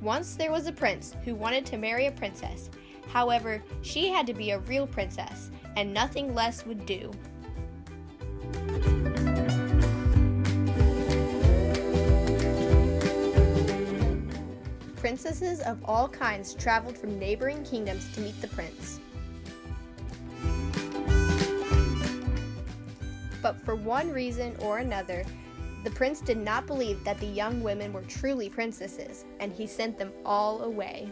Once there was a prince who wanted to marry a princess. However, she had to be a real princess, and nothing less would do. Princesses of all kinds traveled from neighboring kingdoms to meet the prince. But for one reason or another, the prince did not believe that the young women were truly princesses, and he sent them all away.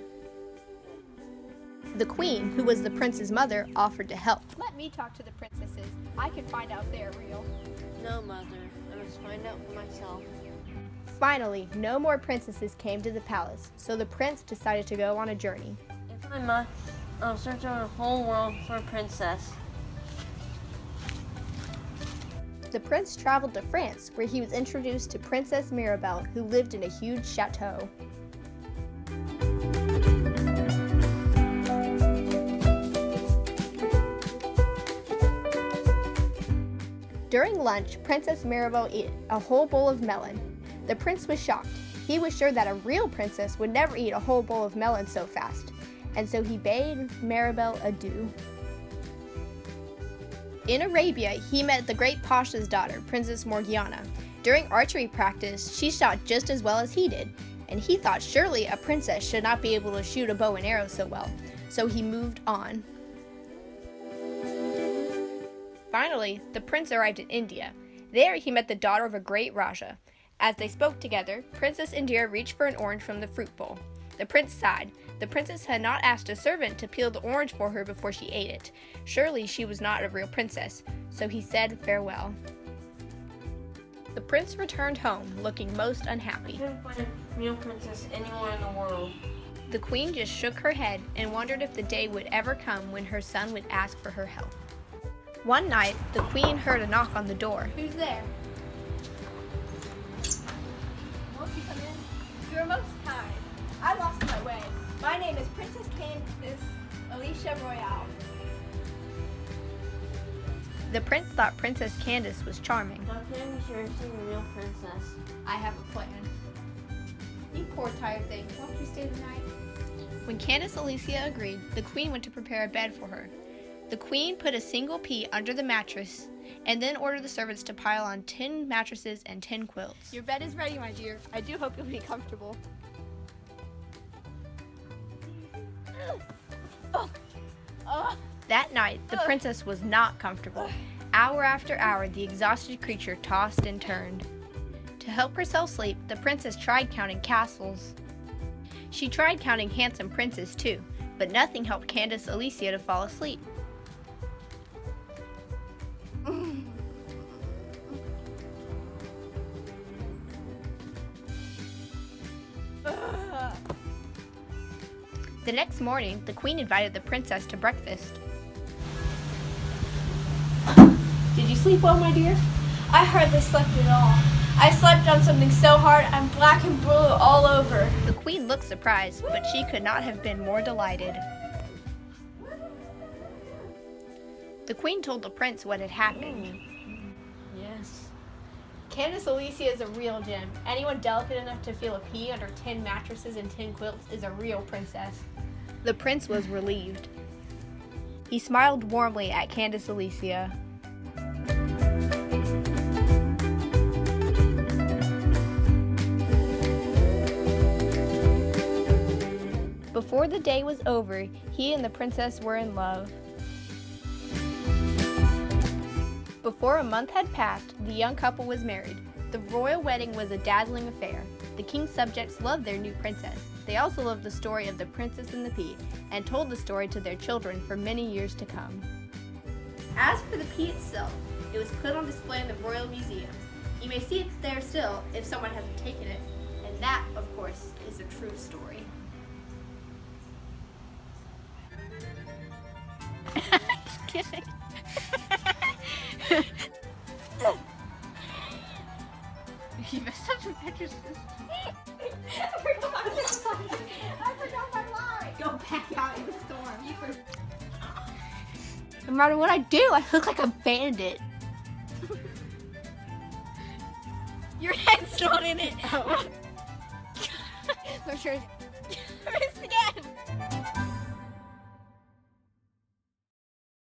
The queen, who was the prince's mother, offered to help. Let me talk to the princesses. I can find out they're real. No, Mother. I must find out for myself. Finally, no more princesses came to the palace, so the prince decided to go on a journey. If I must, I'll search over the whole world for a princess. The prince traveled to France, where he was introduced to Princess Mirabelle, who lived in a huge chateau. During lunch, Princess Mirabelle ate a whole bowl of melon. The prince was shocked. He was sure that a real princess would never eat a whole bowl of melon so fast, and so he bade Mirabelle adieu. In Arabia, he met the great Pasha's daughter, Princess Morgiana. During archery practice, she shot just as well as he did, and he thought surely a princess should not be able to shoot a bow and arrow so well, so he moved on. Finally, the prince arrived in India. There he met the daughter of a great Raja. As they spoke together, Princess Indira reached for an orange from the fruit bowl. The prince sighed. The princess had not asked a servant to peel the orange for her before she ate it. Surely she was not a real princess, so he said farewell. The prince returned home, looking most unhappy. I couldn't find a real princess anywhere in the world. The queen just shook her head and wondered if the day would ever come when her son would ask for her help. One night, the queen heard a knock on the door. Who's there? Won't you come in? You're most kind. I lost my way. My name is Princess Candace Alicia Royale. The prince thought Princess Candace was charming. How can I be sure she's a real princess? I have a plan. You poor tired thing. Won't you stay the night? When Candace Alicia agreed, the queen went to prepare a bed for her. The queen put a single pea under the mattress and then ordered the servants to pile on 10 mattresses and 10 quilts. Your bed is ready, my dear. I do hope you'll be comfortable. That night, the princess was not comfortable. Hour after hour, the exhausted creature tossed and turned. To help herself sleep, the princess tried counting castles. She tried counting handsome princes too, but nothing helped Candace Alicia to fall asleep. The next morning, the queen invited the princess to breakfast. Did you sleep well, my dear? I hardly slept at all. I slept on something so hard I'm black and blue all over. The queen looked surprised, but she could not have been more delighted. The queen told the prince what had happened. Yes. Candace Alicia is a real gem. Anyone delicate enough to feel a pea under 10 mattresses and 10 quilts is a real princess. The prince was relieved. He smiled warmly at Candace Alicia. Before the day was over, he and the princess were in love. Before a month had passed, the young couple was married. The royal wedding was a dazzling affair. The king's subjects loved their new princess. They also loved the story of the princess and the pea, and told the story to their children for many years to come. As for the pea itself, it was put on display in the Royal Museum. You may see it there still if someone hasn't taken it, and that, of course, is a true story. Just kidding. You messed up some mattresses. I forgot my line. Go back out in the storm. No matter what I do, I look like a bandit. Your head's not in it. Oh.